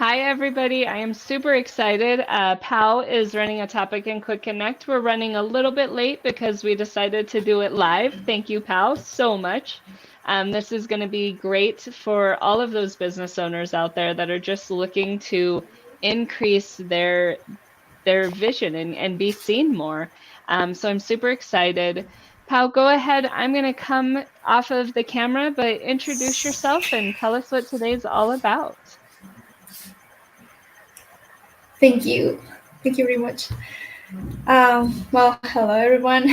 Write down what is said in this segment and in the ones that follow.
Hi, everybody. I am super excited. Pao is running a topic in Quick Connect. We're running a little bit late because we decided to do it live. Thank you, Pao, so much. This is going to be great for all of those business owners out there that are just looking to increase their vision and be seen more. So I'm super excited. Pao, go ahead. I'm going to come off of the camera, but introduce yourself and tell us what today's all about. Thank you. Thank you very much. Well, hello everyone.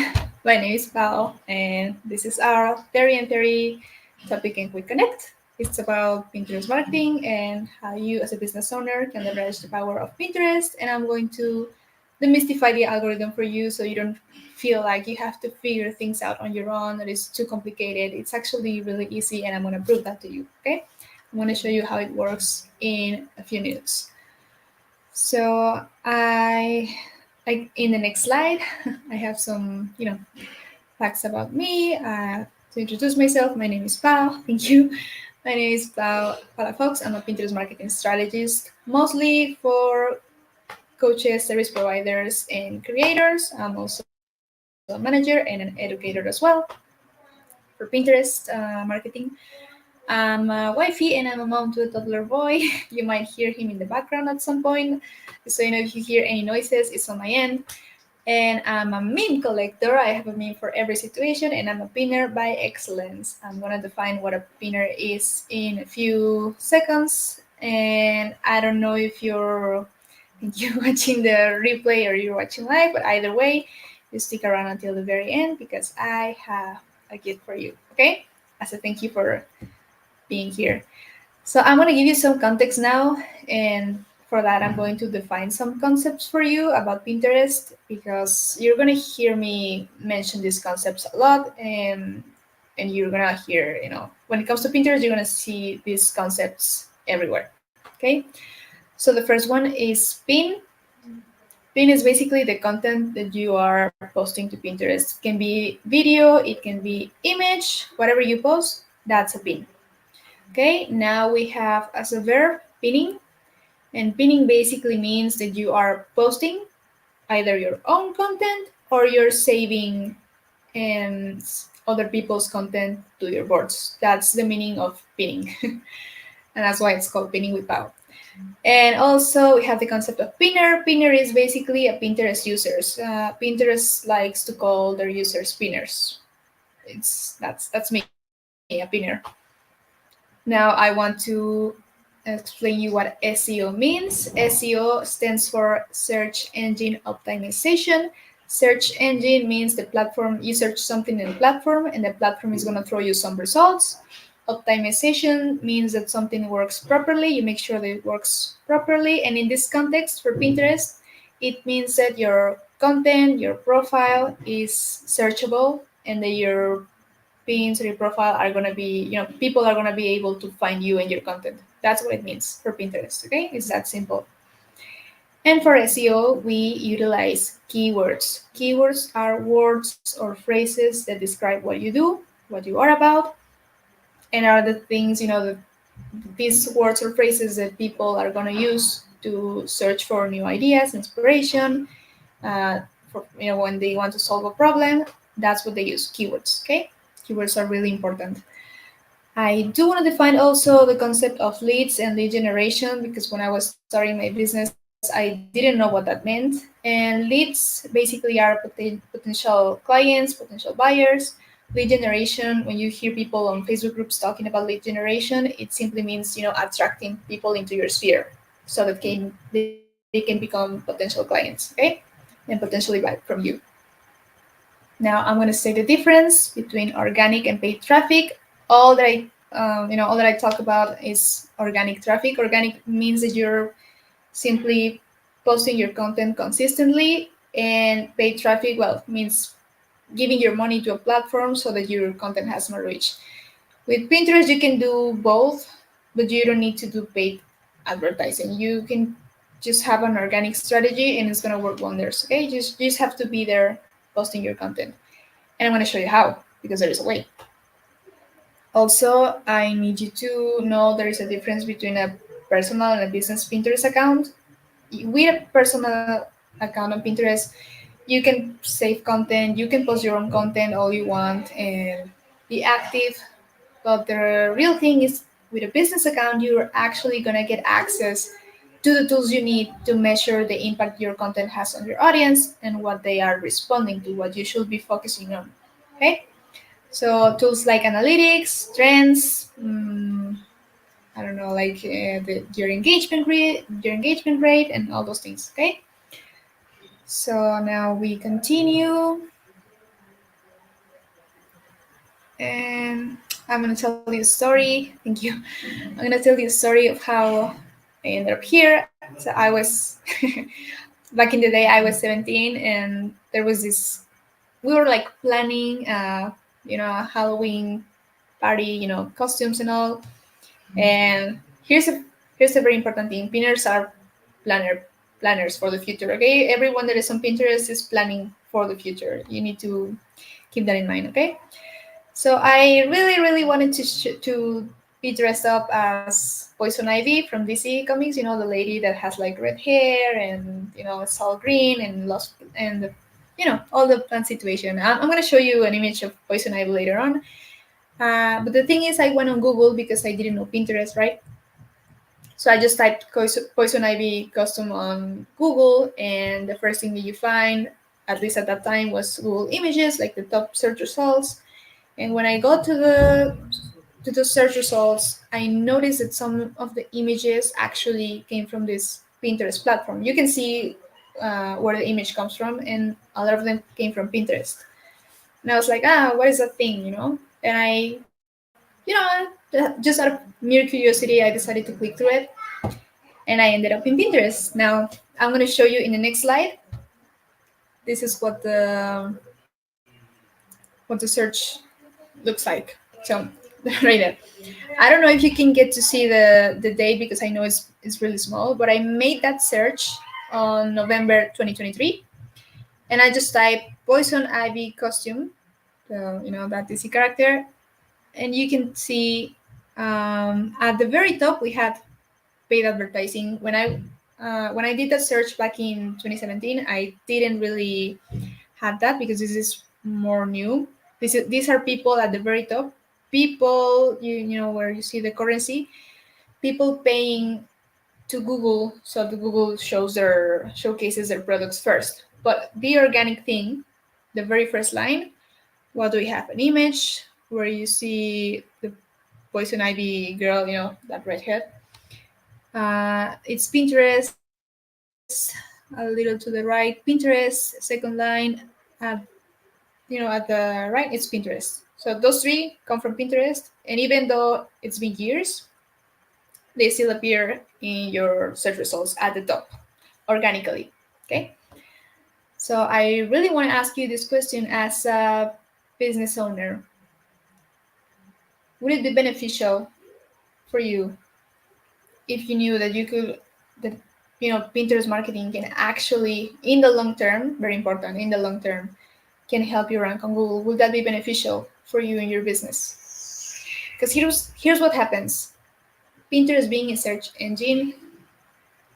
My name is Pao, and this is our very topic in Quick Connect. It's about Pinterest marketing and how you, as a business owner, can leverage the power of Pinterest. And I'm going to demystify the algorithm for you so you don't feel like you have to figure things out on your own, that it's too complicated. It's actually really easy, and I'm going to prove that to you. Okay? I'm going to show you how it works in a few minutes. So I in the next slide, I have some facts about me. To introduce myself, my name is Pao. Thank you. My name is Pao Palafox. I'm a Pinterest marketing strategist, mostly for coaches, service providers, and creators. I'm also a manager and an educator as well for Pinterest marketing. I'm a wifey and I'm a mom to a toddler boy. You might hear him in the background at some point. So if you hear any noises, it's on my end. And I'm a meme collector. I have a meme for every situation, and I'm a pinner by excellence. I'm gonna define what a pinner is in a few seconds. And I don't know if you're watching the replay or you're watching live, but either way, you stick around until the very end because I have a gift for you. Okay? As a thank you for being here. So I'm going to give you some context now, and for that, I'm going to define some concepts for you about Pinterest because you're going to hear me mention these concepts a lot, and you're going to hear, when it comes to Pinterest, you're going to see these concepts everywhere. Okay, so the first one is pin. Pin is basically the content that you are posting to Pinterest. It can be video, it can be image, whatever you post, that's a pin. Okay, now we have as a verb pinning, and pinning basically means that you are posting either your own content or you're saving um, other people's content to your boards. That's the meaning of pinning, and that's why it's called pinning with Pao. And also we have the concept of pinner. Pinner is basically a Pinterest users. Pinterest likes to call their users pinners. That's me, a pinner. Now I want to explain you what SEO means. SEO stands for search engine optimization. Search engine means the platform, you search something in the platform and the platform is going to throw you some results. Optimization means that something works properly, you make sure that it works properly. And in this context for Pinterest, it means that your content, your profile is searchable and that your pins or your profile are going to be, people are going to be able to find you and your content. That's what it means for Pinterest. Okay, it's that simple. And for SEO, we utilize keywords. Keywords are words or phrases that describe what you do, what you are about, and are the things, these words or phrases that people are going to use to search for new ideas, inspiration, for, when they want to solve a problem. That's what they use, keywords. Okay, keywords are really important. I do want to define also the concept of leads and lead generation because when I was starting my business, I didn't know what that meant. And leads basically are potential clients, potential buyers. Lead generation, when you hear people on Facebook groups talking about lead generation, it simply means, attracting people into your sphere so that they can become potential clients, okay? And potentially buy from you. Now I'm going to say the difference between organic and paid traffic. All that I talk about is organic traffic. Organic means that you're simply posting your content consistently, and paid traffic, well, means giving your money to a platform so that your content has more reach. With Pinterest, you can do both, but you don't need to do paid advertising. You can just have an organic strategy and it's going to work wonders. Okay, you just have to be there posting your content. And I'm going to show you how because there is a way. Also, I need you to know there is a difference between a personal and a business Pinterest account. With a personal account on Pinterest, you can save content, you can post your own content all you want and be active. But the real thing is, with a business account, you're actually gonna get access to the tools you need to measure the impact your content has on your audience and what they are responding to, what you should be focusing on. Okay? So tools like analytics, trends, I don't know, like your engagement rate, and all those things. Okay. So now we continue, and I'm gonna tell you a story. Thank you. I'm gonna tell you a story of how I ended up here. So I was back in the day. I was 17, and there was this. We were like planning, a Halloween party, costumes and all. And here's a very important thing. Pinners are planners for the future. Okay, everyone that is on Pinterest is planning for the future. You need to keep that in mind. Okay. So I really, really wanted to be dressed up as Poison Ivy from DC Comics. You know, the lady that has like red hair and it's all green and lost and all the plant situation. I'm gonna show you an image of Poison Ivy later on. But the thing is, I went on Google because I didn't know Pinterest, right? So I just typed Poison Ivy costume on Google, and the first thing that you find, at least at that time, was Google Images, like the top search results. And when I got to the search results, I noticed that some of the images actually came from this Pinterest platform. You can see where the image comes from, and a lot of them came from Pinterest. And I was like, what is that thing, And I, just out of mere curiosity, I decided to click through it, and I ended up in Pinterest. Now, I'm going to show you in the next slide. This is what the search looks like. So, right there. I don't know if you can get to see the date because I know it's really small, but I made that search on November 2023, and I just typed Poison Ivy costume, that DC character, and you can see at the very top we had paid advertising. When I did that search back in 2017, I didn't really have that because this is more new. These are people at the very top. People, where you see the currency. People paying to Google, so the Google showcases their products first. But the organic thing, the very first line, what do we have? An image where you see the Poison Ivy girl, that redhead. It's Pinterest, a little to the right. Pinterest, second line, at at the right, it's Pinterest. So those three come from Pinterest, and even though it's been years, they still appear in your search results at the top organically. Okay. So I really want to ask you this question as a business owner. Would it be beneficial for you if you knew that Pinterest marketing can actually, in the long term, very important, in the long term, can help you rank on Google? Would that be beneficial for you in your business? Because here's what happens. Pinterest being a search engine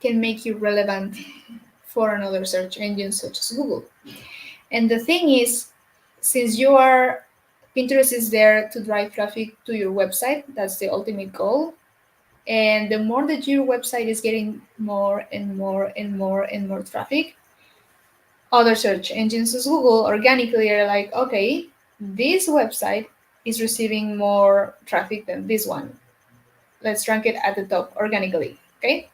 can make you relevant for another search engine such as Google. And the thing is, since Pinterest is there to drive traffic to your website, that's the ultimate goal. And the more that your website is getting more and more and more and more traffic, other search engines as Google organically are like, okay, this website is receiving more traffic than this one. Let's rank it at the top organically. Okay.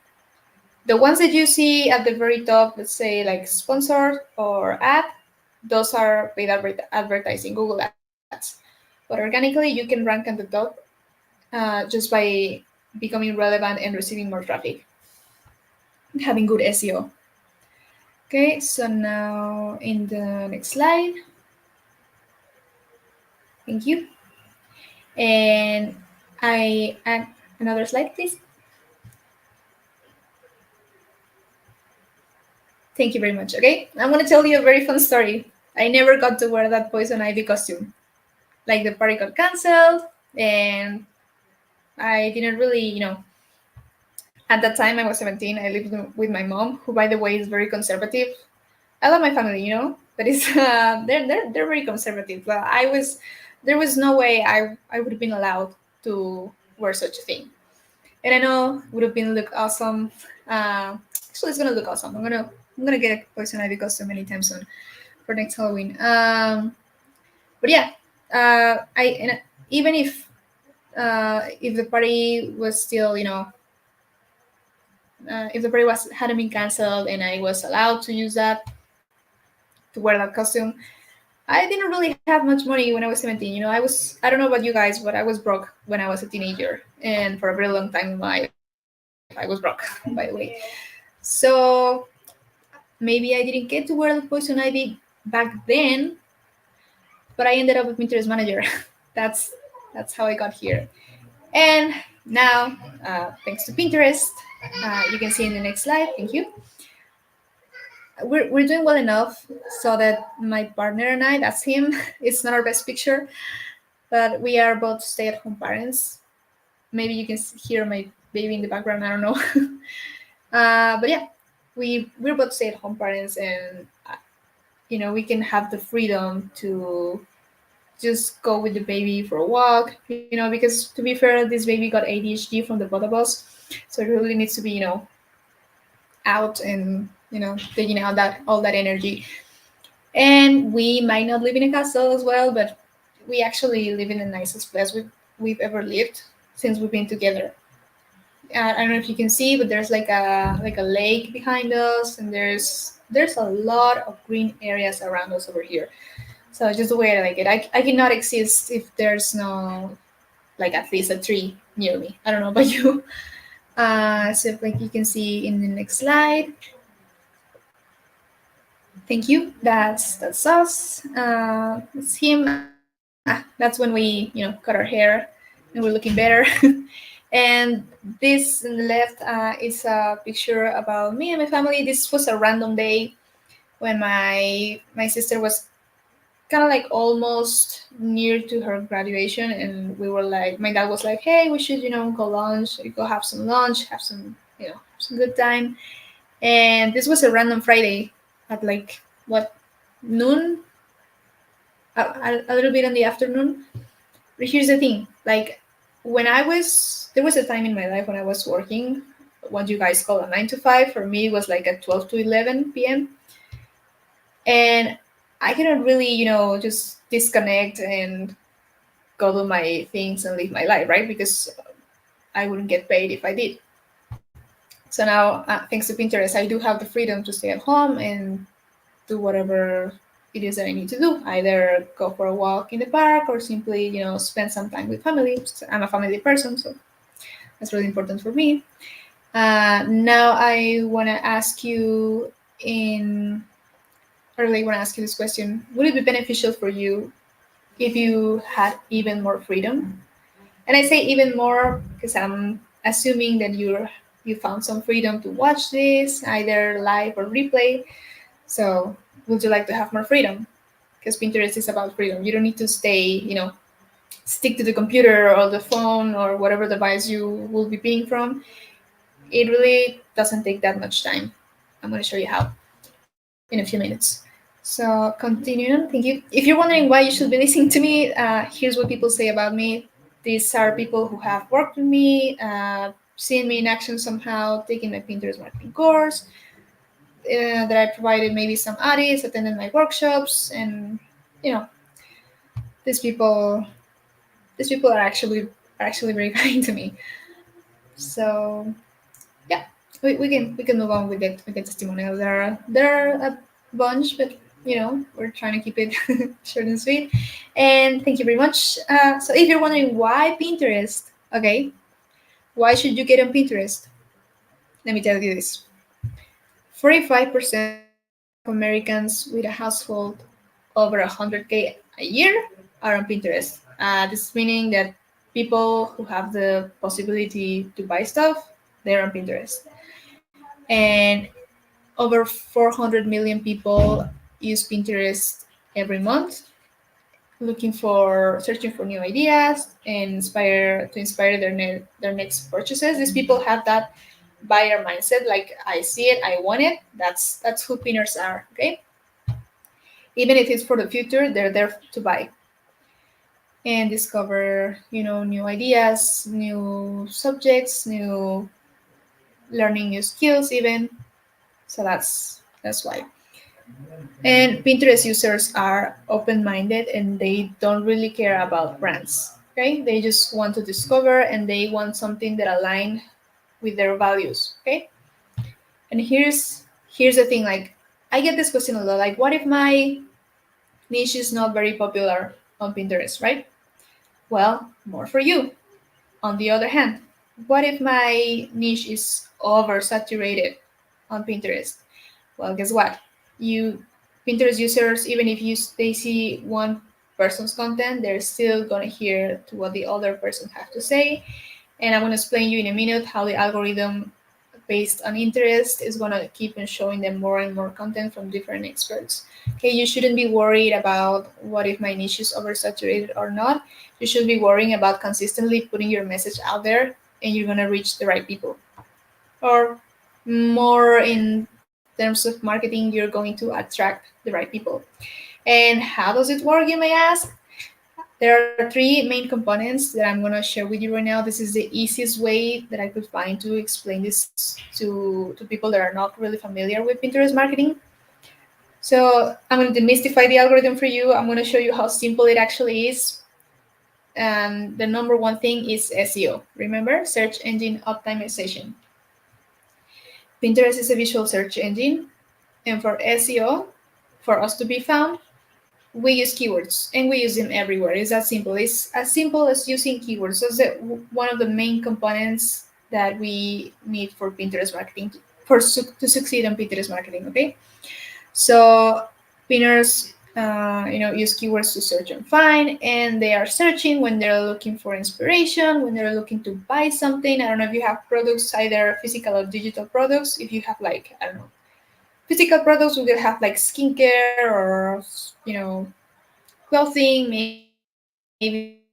The ones that you see at the very top, let's say like sponsored or ad, those are paid advertising, Google Ads. But organically, you can rank at the top just by becoming relevant and receiving more traffic, having good SEO. Okay, so now in the next slide. Thank you. And I add another slide, please. Thank you very much. Okay, I'm gonna tell you a very fun story. I never got to wear that Poison Ivy costume. Like the party got canceled, and I didn't really, At that time, I was 17. I lived with my mom, who, by the way, is very conservative. I love my family, but it's they're very conservative. But there was no way I would have been allowed to wear such a thing. And I know it would have been look awesome. Actually, it's gonna look awesome. I'm gonna get a poison ivy costume anytime soon for next Halloween. But yeah, I and even if the party was still, if the party was hadn't been canceled and I was allowed to use that to wear that costume, I didn't really have much money when I was 17. I don't know about you guys, but I was broke when I was a teenager, and for a very long time in my life, I was broke. By the way, so maybe I didn't get to wear the poison ivy back then, but I ended up a Pinterest manager. that's that's how I got here. And now, thanks to Pinterest, you can see in the next slide. Thank you. We're doing well enough so that my partner and I, that's him, it's not our best picture, but we are both stay-at-home parents. Maybe you can hear my baby in the background. I don't know. But yeah, we're both stay-at-home parents, and we can have the freedom to just go with the baby for a walk. Because to be fair, this baby got ADHD from the both of us, so it really needs to be out and taking out that all that energy. And we might not live in a castle as well, but we actually live in the nicest place we've ever lived since we've been together. I don't know if you can see, but there's like a lake behind us, and there's a lot of green areas around us over here. So just the way I like it. I cannot exist if there's no, like, at least a tree near me. I don't know about you. So like you can see in the next slide. Thank you. That's us. It's him. That's when we cut our hair and we're looking better. And this on the left is a picture about me and my family. This was a random day when my sister was kind of like almost near to her graduation, and we were like, my dad was like, hey, we should go have some lunch, have some good time. And this was a random Friday at like what, noon, a little bit in the afternoon. But here's the thing, like, there was a time in my life when I was working what you guys call a 9 to 5. For me, it was like at 12 to 11 p.m. And I cannot really, just disconnect and go do my things and live my life, right? Because I wouldn't get paid if I did. So now, thanks to Pinterest, I do have the freedom to stay at home and do whatever it is that I need to do. Either go for a walk in the park or simply, spend some time with family. I'm a family person, so that's really important for me. Now I want to ask you in I really want to ask you this question. Would it be beneficial for you if you had even more freedom? And I say even more because I'm assuming that you found some freedom to watch this either live or replay. So would you like to have more freedom? Because Pinterest is about freedom. You don't need to stay, stick to the computer or the phone or whatever device you will be being from. It really doesn't take that much time. I'm going to show you how in a few minutes. So continuing, thank you. If you're wondering why you should be listening to me, here's what people say about me. These are people who have worked with me, seen me in action somehow, taken my Pinterest marketing course, that I provided maybe some audits, attended my workshops, and you know, these people, these people are actually very kind to me. So yeah, we can move on with the testimonial. There are a bunch, but we're trying to keep it short and sweet. And thank you very much. So if you're wondering why Pinterest, okay, why should you get on Pinterest? Let me tell you this: 45% of Americans with a household over 100K a year are on Pinterest. This is meaning that people who have the possibility to buy stuff, they're on Pinterest. And over 400 million people use Pinterest every month, searching for new ideas and inspire their next purchases. These people have that buyer mindset, like I see it, I want it. That's who pinners are. Okay, even if it's for the future, they're there to buy and discover, new ideas, new subjects, new learning new skills even. So that's why. And Pinterest users are open-minded and they don't really care about brands. Okay, they just want to discover and they want something that align with their values. Okay, and here's the thing. Like, I get this question a lot. Like, what if my niche is not very popular on Pinterest, right? Well, more for you. On the other hand, what if my niche is oversaturated on Pinterest? Well, guess what? You Pinterest users, even if they see one person's content, they're still gonna hear to what the other person have to say. And I'm gonna explain you in a minute how the algorithm based on interest is gonna keep on showing them more and more content from different experts. Okay, you shouldn't be worried about what if my niche is oversaturated or not. You should be worrying about consistently putting your message out there and you're gonna reach the right people. Or more in terms of marketing, you're going to attract the right people. And how does it work, you may ask? There are three main components that I'm going to share with you right now. This is the easiest way that I could find to explain this to people that are not really familiar with Pinterest marketing. So I'm going to demystify the algorithm for you. I'm going to show you how simple it actually is. And the number one thing is SEO. Remember, search engine optimization. Pinterest is a visual search engine. And for SEO, for us to be found, we use keywords and we use them everywhere. It's that simple. It's as simple as using keywords. That's one of the main components that we need for Pinterest marketing to succeed on Pinterest marketing. Okay, so pinners, use keywords to search and find, and they are searching when they're looking for inspiration, when they're looking to buy something. I don't know if you have products, either physical or digital products. If you have, like, I don't know, physical products, we will have like skincare or clothing, maybe.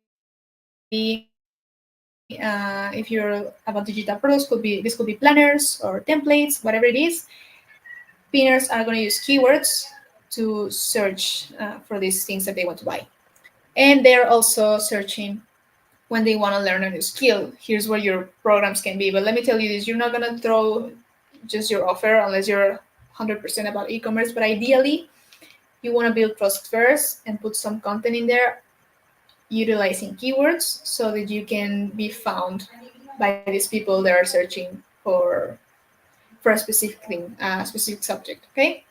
If you're about digital products, this could be planners or templates, whatever it is. Pinners are going to use keywords to search for these things that they want to buy, and they're also searching when they want to learn a new skill. Here's where your programs can be. But let me tell you this: you're not going to throw just your offer unless you're 100% about e-commerce. But ideally, you want to build trust first and put some content in there utilizing keywords so that you can be found by these people that are searching for a specific thing, a specific subject. Okay,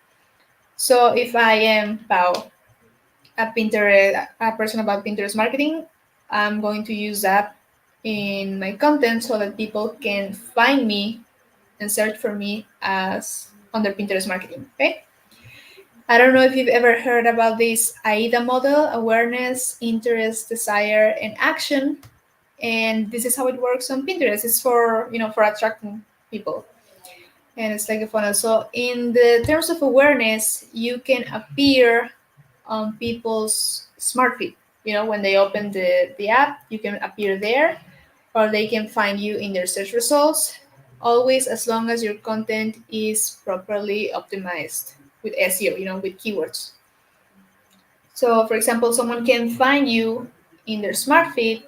so if I am Pao, a person about Pinterest marketing, I'm going to use that in my content so that people can find me and search for me as under Pinterest marketing. Okay, I don't know if you've ever heard about this AIDA model: awareness, interest, desire, and action. And this is how it works on Pinterest. It's for attracting people, and it's like a funnel. So in the terms of awareness, you can appear on people's smart feed. When they open the app, you can appear there, or they can find you in their search results. Always, as long as your content is properly optimized with SEO, with keywords. So, for example, someone can find you in their smart feed,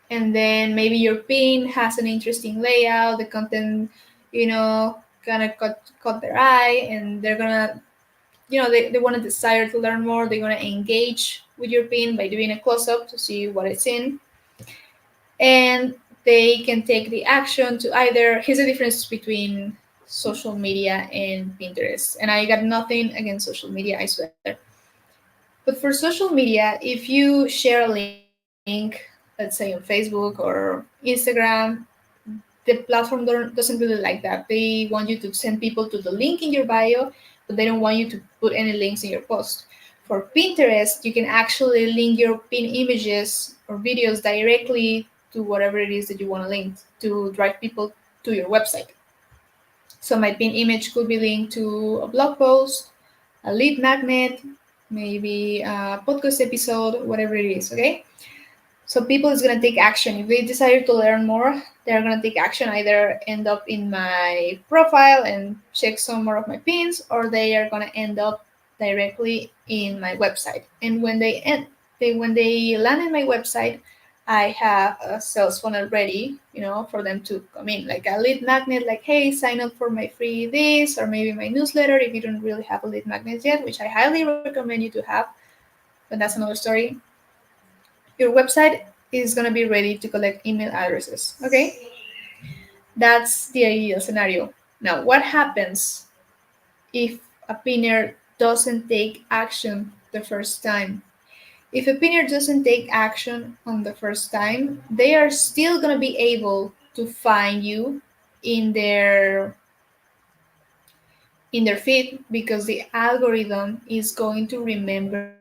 and then maybe your pin has an interesting layout, the content, kind of caught their eye, and they're gonna, they want to desire to learn more. They're gonna engage with your pin by doing a close up to see what it's in, and they can take the action to either. Here's the difference between social media and Pinterest, and I got nothing against social media, I swear. But for social media, if you share a link, let's say on Facebook or Instagram, the platform doesn't really like that. They want you to send people to the link in your bio, but they don't want you to put any links in your post. For Pinterest, you can actually link your pin images or videos directly to whatever it is that you want to link to drive people to your website. So my pin image could be linked to a blog post, a lead magnet, maybe a podcast episode, whatever it is, okay? So people is going to take action. If they desire to learn more, they're going to take action, either end up in my profile and check some more of my pins, or they are going to end up directly in my website. And when they land in my website, I have a sales funnel ready, for them to come in, like a lead magnet, like, hey, sign up for my free this, or maybe my newsletter if you don't really have a lead magnet yet, which I highly recommend you to have, but that's another story. Your website is going to be ready to collect email addresses. Okay, that's the ideal scenario. Now, what happens if a pinner doesn't take action the first time? If a pinner doesn't take action on the first time, they are still going to be able to find you in their feed, because the algorithm is going to remember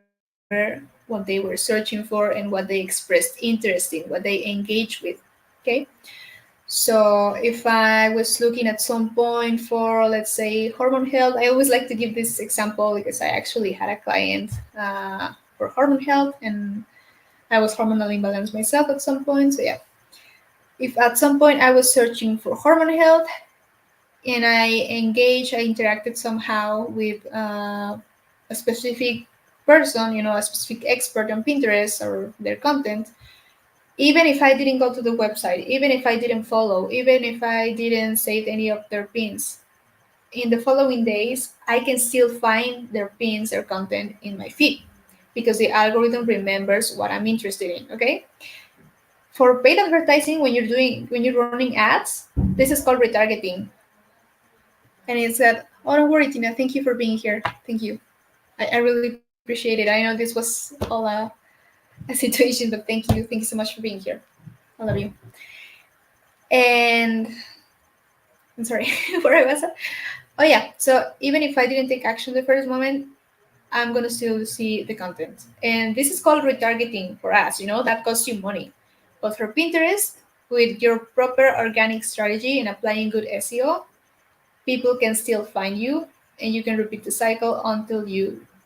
what they were searching for and what they expressed interest in, what they engage with. Okay, so if I was looking at some point for, let's say, hormone health, I always like to give this example because I actually had a client for hormone health, and I was hormonal imbalance myself at some point. So yeah, if at some point I was searching for hormone health and I interacted somehow with a specific person, a specific expert on Pinterest or their content, even if I didn't go to the website, even if I didn't follow, even if I didn't save any of their pins, in the following days, I can still find their pins, their content in my feed, because the algorithm remembers what I'm interested in. Okay. For paid advertising, when you're running ads, this is called retargeting. And it said, "Oh, don't worry, Tina. Thank you for being here. Thank you. I really appreciate it. I know this was all a situation, but thank you. Thank you so much for being here. I love you." And I'm sorry, where I was. Oh yeah. So even if I didn't take action the first moment, I'm gonna still see the content. And this is called retargeting for us. That costs you money. But for Pinterest, with your proper organic strategy and applying good SEO, people can still find you, and you can repeat the cycle until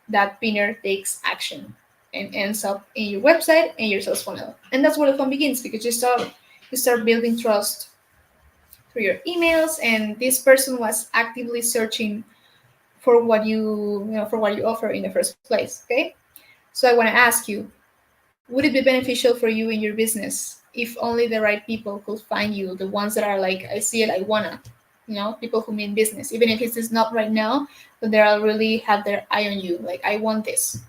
that pinner takes action and ends up in your website and your sales funnel. And that's where the fun begins, because you start building trust through your emails, and this person was actively searching for what you offer in the first place. Okay, so I want to ask you, would it be beneficial for you in your business if only the right people could find you, the ones that are like, I see it, I wanna, people who mean business, even if it's not right now, but they'll really have their eye on you, like, I want this,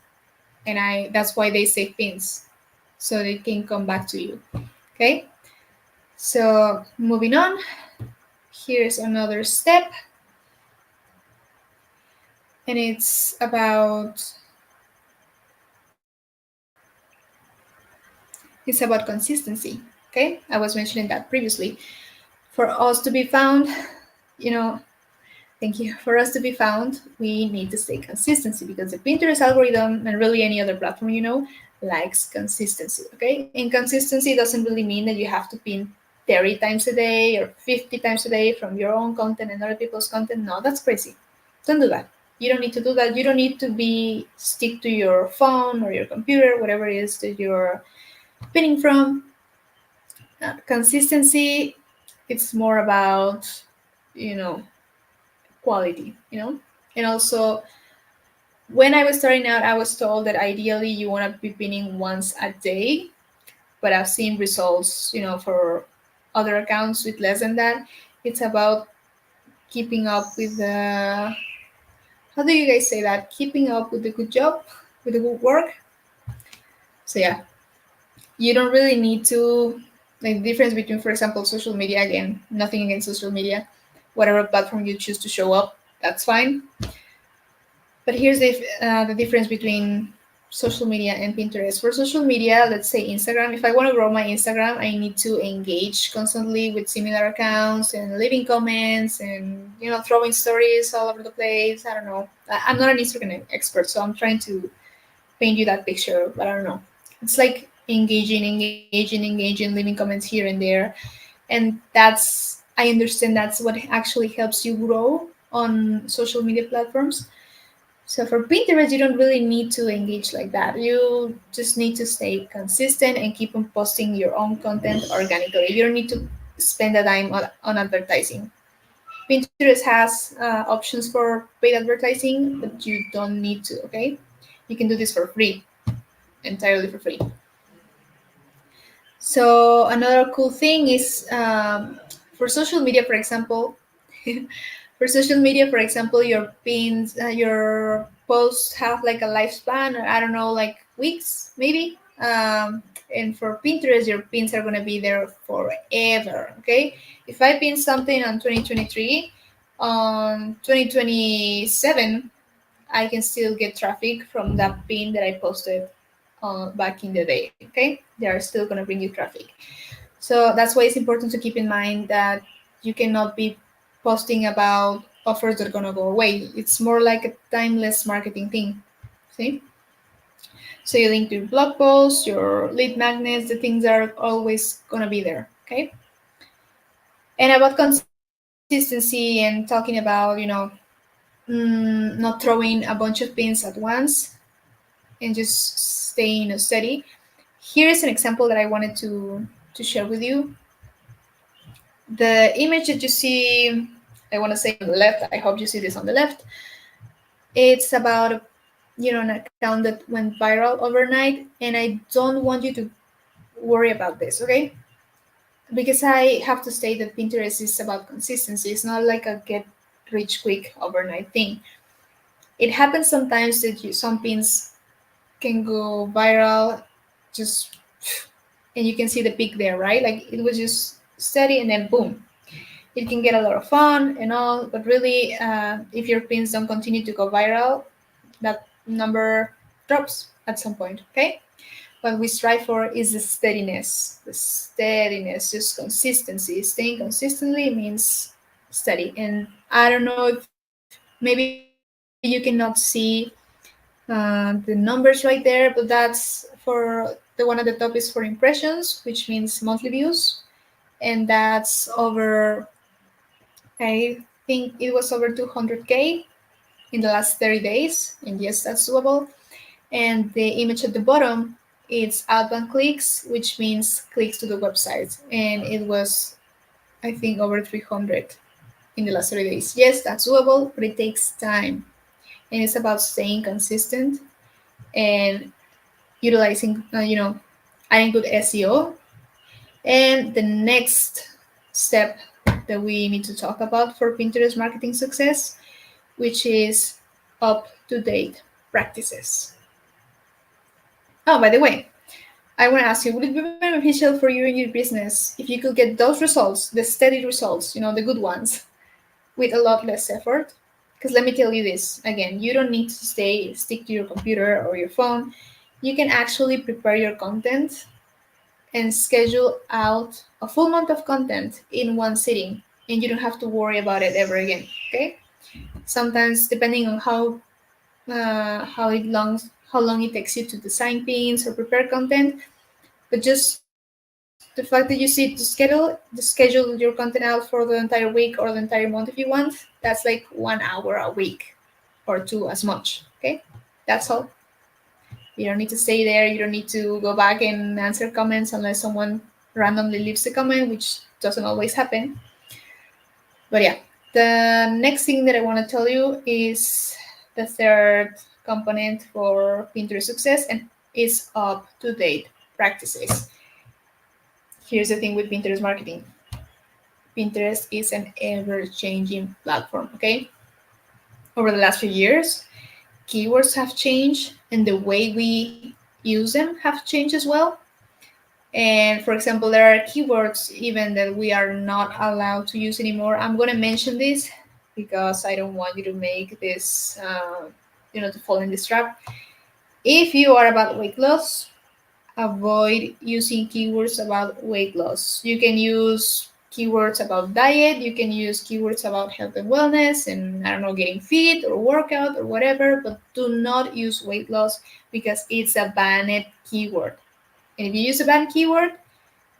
and that's why they save pins, so they can come back to you. Okay, so moving on, here's another step, and it's about consistency. Okay, I was mentioning that previously. For us to be found, you know, thank you. For us to be found, we need to stay consistency, because the Pinterest algorithm, and really any other platform, likes consistency. Okay, and consistency doesn't really mean that you have to pin 30 times a day or 50 times a day from your own content and other people's content. No, that's crazy. Don't do that. You don't need to do that. You don't need to be stick to your phone or your computer, whatever it is that you're pinning from. Consistency, it's more about, you know quality, and also, when I was starting out, I was told that ideally you want to be pinning once a day, but I've seen results, for other accounts with less than that. It's about keeping up with the, how do you guys say that, keeping up with the good job, with the good work. So yeah, you don't really need to, like, the difference between, for example, social media, again, nothing against social media, whatever platform you choose to show up, that's fine. But here's the difference between social media and Pinterest. For social media, let's say Instagram, if I want to grow my Instagram, I need to engage constantly with similar accounts and leaving comments and, throwing stories all over the place. I don't know. I'm not an Instagram expert, so I'm trying to paint you that picture, but I don't know. It's like engaging, leaving comments here and there. And I understand that's what actually helps you grow on social media platforms. So for Pinterest, you don't really need to engage like that. You just need to stay consistent and keep on posting your own content organically. You don't need to spend a dime on advertising. Pinterest has options for paid advertising, but you don't need to, okay? You can do this for free, entirely for free. So another cool thing is for social media, for example, for social media, for example, your pins, your posts have like a lifespan, or I don't know, like weeks maybe. And for Pinterest, your pins are gonna be there forever. Okay, if I pin something on 2023, on 2027, I can still get traffic from that pin that I posted back in the day. Okay, they are still gonna bring you traffic. So that's why it's important to keep in mind that you cannot be posting about offers that are gonna go away. It's more like a timeless marketing thing. See? So you link to your blog posts, your lead magnets, the things are always gonna be there. Okay. And about consistency and talking about, not throwing a bunch of pins at once and just staying steady. Here is an example that I wanted to share with you. The image that you see, I want to say on the left, I hope you see this on the left. It's about an account that went viral overnight, and I don't want you to worry about this, okay? Because I have to state that Pinterest is about consistency. It's not like a get rich quick overnight thing. It happens sometimes that some pins can go viral just, and you can see the peak there, right? Like it was just steady and then boom. It can get a lot of fun and all, but really, if your pins don't continue to go viral, that number drops at some point. Okay, what we strive for is the steadiness, just consistency. Staying consistently means steady. And I don't know if maybe you cannot see the numbers right there, but that's for the one at the top is for impressions, which means monthly views, and that's over, I think it was over 200K in the last 30 days, and yes, that's doable. And the image at the bottom, it's outbound clicks, which means clicks to the website, and it was, I think, over 300 in the last 30 days. Yes, that's doable, but it takes time, and it's about staying consistent and utilizing, adding good SEO. And the next step that we need to talk about for Pinterest marketing success, which is up to date practices. Oh, by the way, I want to ask you, would it be beneficial for you and your business if you could get those results, the steady results, the good ones, with a lot less effort? Because let me tell you this again, you don't need to stick to your computer or your phone. You can actually prepare your content and schedule out a full month of content in one sitting, and you don't have to worry about it ever again. Okay? Sometimes, depending on how long it takes you to design pins or prepare content, but just the fact that you see to schedule your content out for the entire week or the entire month if you want, that's like 1 hour a week or two as much. Okay? That's all. You don't need to stay there. You don't need to go back and answer comments unless someone randomly leaves a comment, which doesn't always happen. But yeah, the next thing that I want to tell you is the third component for Pinterest success, and is up to date practices. Here's the thing with Pinterest marketing. Pinterest is an ever changing platform, okay? Over the last few years, keywords have changed and the way we use them have changed as well. And for example, there are keywords even that we are not allowed to use anymore. I'm going to mention this because I don't want you to make this, to fall in this trap. If you are about weight loss, avoid using keywords about weight loss. You can use keywords about diet, you can use keywords about health and wellness, and I don't know, getting fit or workout or whatever, but do not use weight loss because it's a banned keyword. And if you use a banned keyword,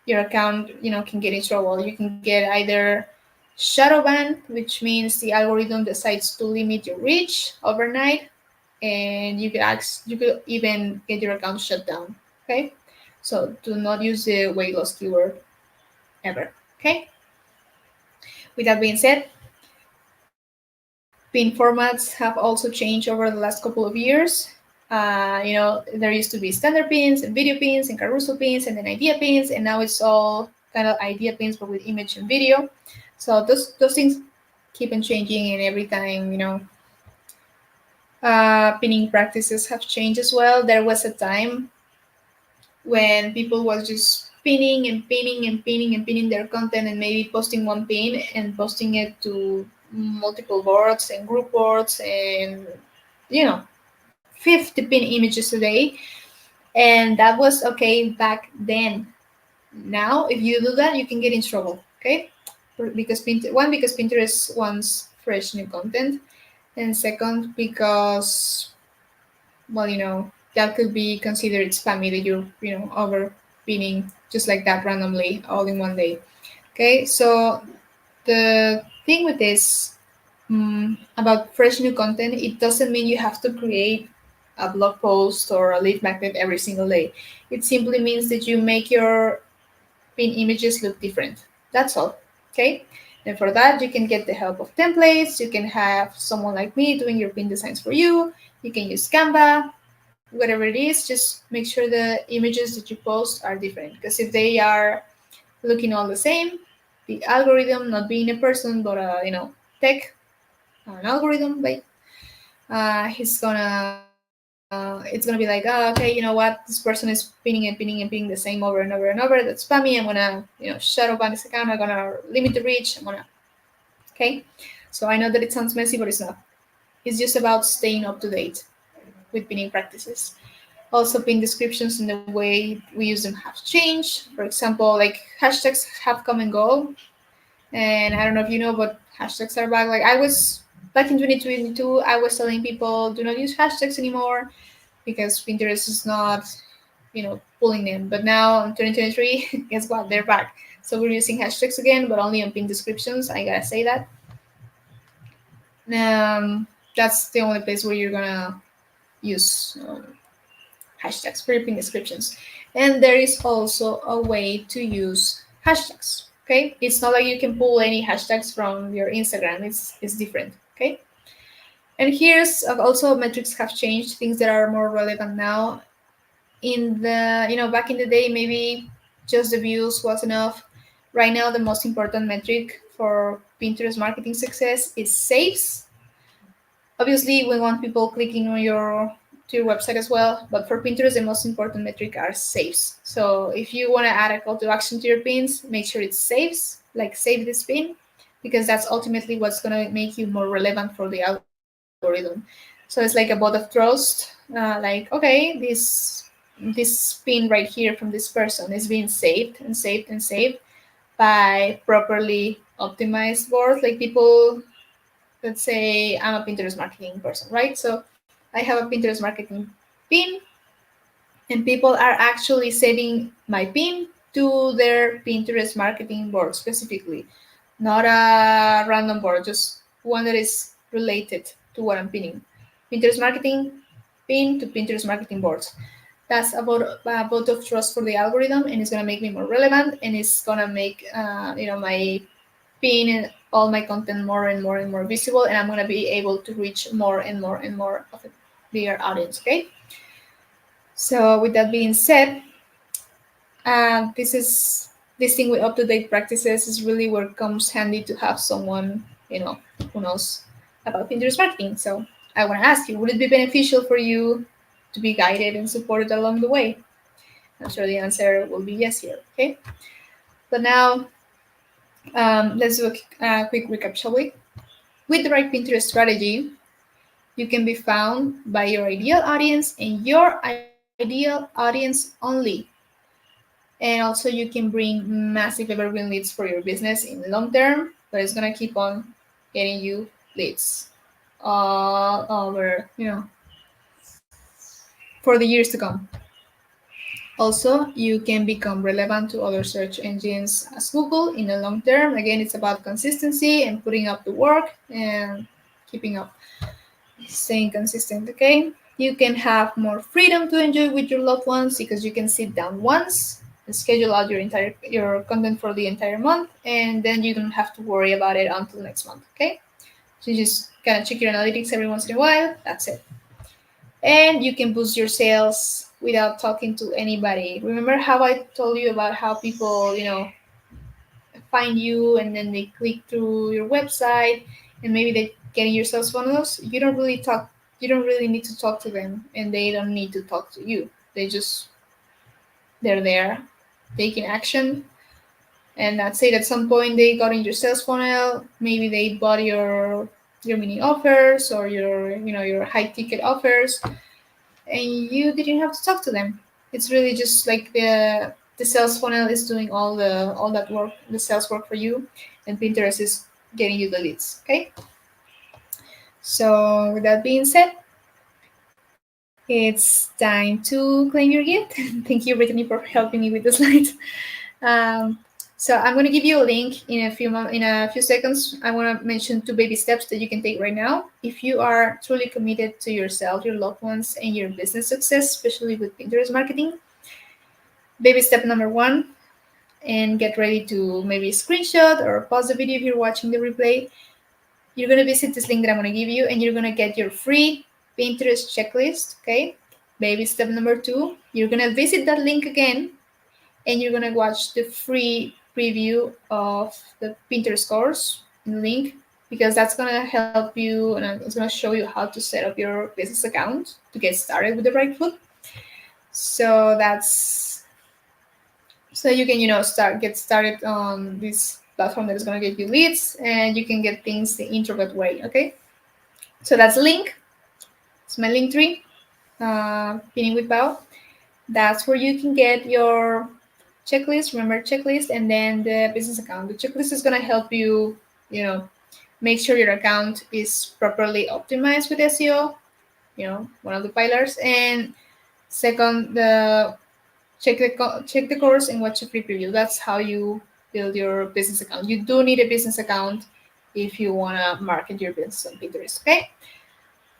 your account, can get in trouble. You can get either shadow ban, which means the algorithm decides to limit your reach overnight, and you could even get your account shut down. Okay, so do not use the weight loss keyword ever. Okay. With that being said, pin formats have also changed over the last couple of years. There used to be standard pins and video pins and carousel pins and then idea pins, and now it's all kind of idea pins but with image and video. So those things keep on changing, and every time pinning practices have changed as well. There was a time when people was just pinning and pinning and pinning and pinning their content and maybe posting one pin and posting it to multiple boards and group boards and you know 50 pin images a day, and that was okay back then. Now if you do that you can get in trouble. Okay, because because Pinterest wants fresh new content, and second because that could be considered spammy that you're over pinning just like that randomly all in one day. Okay, so the thing with this, about fresh new content, it doesn't mean you have to create a blog post or a lead magnet every single day. It simply means that you make your pin images look different. That's all. Okay, and for that you can get the help of templates. You can have someone like me doing your pin designs for you. You can use Canva, whatever it is. Just make sure the images that you post are different, because if they are looking all the same, the algorithm, not being a person but tech, an algorithm, like he's gonna it's gonna be like, oh, okay, you know what, this person is pinning and pinning and pinning the same over and over and over. That's spammy. I'm gonna shadow ban this account. I'm gonna limit the reach. I'm gonna Okay. So I know that it sounds messy, but it's not. It's just about staying up to date with pinning practices. Also, pin descriptions and the way we use them have changed. For example, like hashtags have come and go, and I don't know if you know, but hashtags are back. Like I was back in 2022, I was telling people do not use hashtags anymore because Pinterest is not, pulling them. But now in 2023, guess what? They're back. So we're using hashtags again, but only on pin descriptions. I gotta say that. That's the only place where you're gonna use hashtags for your pin descriptions. And there is also a way to use hashtags. Okay, it's not like you can pull any hashtags from your Instagram. It's different. Okay, and here's also metrics have changed. Things that are more relevant now. In the back in the day, maybe just the views was enough. Right now, the most important metric for Pinterest marketing success is saves. Obviously, we want people clicking on your website as well, but for Pinterest, the most important metric are saves. So if you want to add a call to action to your pins, make sure it saves, like save this pin, because that's ultimately what's going to make you more relevant for the algorithm. So it's like a vote of trust, like, okay, this pin right here from this person is being saved and saved and saved by properly optimized boards. Like people, let's say I'm a Pinterest marketing person, right? So I have a Pinterest marketing pin, and people are actually setting my pin to their Pinterest marketing board specifically, not a random board, just one that is related to what I'm pinning. Pinterest marketing pin to Pinterest marketing boards. That's about a vote of trust for the algorithm, and it's gonna make me more relevant, and it's gonna make my pin and all my content more and more and more visible, and I'm gonna be able to reach more and more and more of a bigger audience. Okay. So with that being said, this thing with up to date practices is really where it comes handy to have someone who knows about Pinterest marketing. So I want to ask you, would it be beneficial for you to be guided and supported along the way? I'm sure the answer will be yes here. Okay. But now let's do a quick recap, shall we? With the right Pinterest strategy, you can be found by your ideal audience and your ideal audience only. And also you can bring massive evergreen leads for your business in the long term, but it's gonna keep on getting you leads all over, for the years to come. Also, you can become relevant to other search engines as Google in the long term. Again, it's about consistency and putting up the work and keeping up. Staying consistent, okay? You can have more freedom to enjoy with your loved ones because you can sit down once and schedule out your content for the entire month, and then you don't have to worry about it until next month, okay? So you just kind of check your analytics every once in a while. That's it. And you can boost your sales without talking to anybody. Remember how I told you about how people, find you and then they click through your website and maybe they get in your sales funnels? You don't really need to talk to them and they don't need to talk to you. They're there taking action, and that's it. At some point they got in your sales funnel, maybe they bought your mini offers or your high ticket offers, and you didn't have to talk to them. It's really just like the sales funnel is doing all that work, the sales work for you, and Pinterest is getting you the leads. Okay. So with that being said, it's time to claim your gift. Thank you, Brittany, for helping me with the slides. Um, so I'm going to give you a link in a few seconds. I want to mention 2 baby steps that you can take right now. If you are truly committed to yourself, your loved ones, and your business success, especially with Pinterest marketing, baby step number 1, and get ready to maybe screenshot or pause the video if you're watching the replay. You're going to visit this link that I'm going to give you, and you're going to get your free Pinterest checklist. Okay. Baby step number 2, you're going to visit that link again, and you're gonna watch the free preview of the Pinterest course in the link, because that's gonna help you and it's gonna show you how to set up your business account to get started with the right foot. So that's so you can get started on this platform that is gonna get you leads, and you can get things the introvert way. Okay, so that's the link. It's my link tree, pinning with Pao. That's where you can get your checklist, remember checklist, and then the business account. The checklist is going to help you, make sure your account is properly optimized with SEO, one of the pillars. And second, check the course and watch a free preview. That's how you build your business account. You do need a business account if you want to market your business on Pinterest, okay?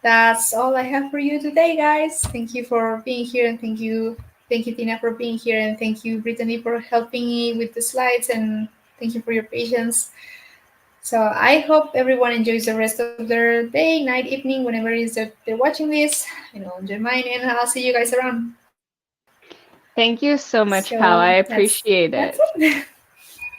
That's all I have for you today, guys. Thank you for being here, and thank you, Tina, for being here, and thank you, Brittany, for helping me with the slides, and thank you for your patience. So I hope everyone enjoys the rest of their day, night, evening, whenever it is that they're watching this. Enjoy mine, and I'll see you guys around. Thank you so much, So Pal. I that's appreciate that's it. it.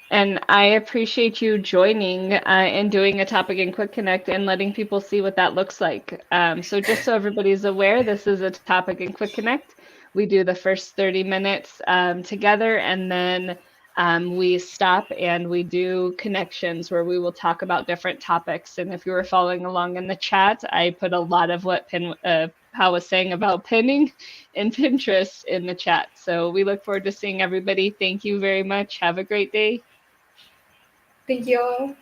And I appreciate you joining and doing a topic in Quick Connect and letting people see what that looks like. So just so everybody's aware, this is a topic in Quick Connect. We do the first 30 minutes together, and then we stop and we do connections where we will talk about different topics. And if you were following along in the chat, I put a lot of what Pao was saying about pinning and Pinterest in the chat. So we look forward to seeing everybody. Thank you very much. Have a great day. Thank you all.